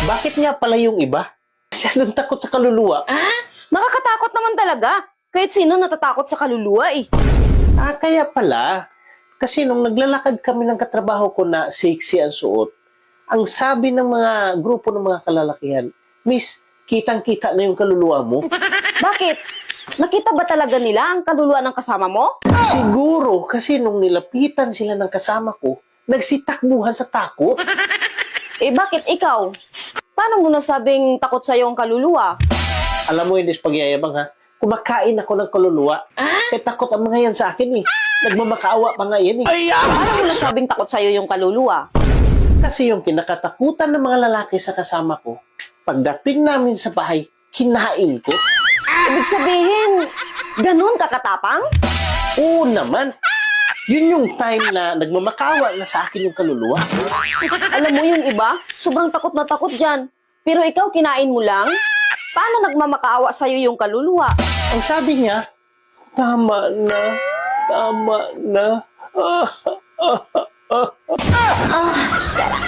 Bakit nga pala yung iba? Masyadong takot sa kaluluwa. Nakakatakot naman talaga. Kahit sino natatakot sa kaluluwa eh. Kaya pala. Kasi nung naglalakad kami ng katrabaho ko na sexy ang suot, ang sabi ng mga grupo ng mga kalalakihan, Miss, kitang-kita na yung kaluluwa mo. Bakit? Nakita ba talaga nila ang kaluluwa ng kasama mo? Siguro, kasi nung nilapitan sila ng kasama ko, nagsitakbuhan sa takot. Eh bakit ikaw? Paano mo nasabing takot sa'yo ang kaluluwa? Alam mo, hindi pagyayabang ha. Kumakain ako ng kaluluwa. Kaya takot ang mga yan sa akin eh. Nagmamakaawa pa nga yan eh. Paano mo nasabing takot sa'yo yung kaluluwa? Kasi yung kinakatakutan ng mga lalaki sa kasama ko, pagdating namin sa bahay, kinain ko. Ibig sabihin, ganun kakatapang? Oo naman. Yun yung time na nagmamakaawa na sa akin yung kaluluwa. Alam mo yung iba, sobrang takot na takot dyan. Pero ikaw, kinain mo lang? Paano nagmamakaawa sa'yo yung kaluluwa? Ang sabi niya, tama na, tama na. Sarap.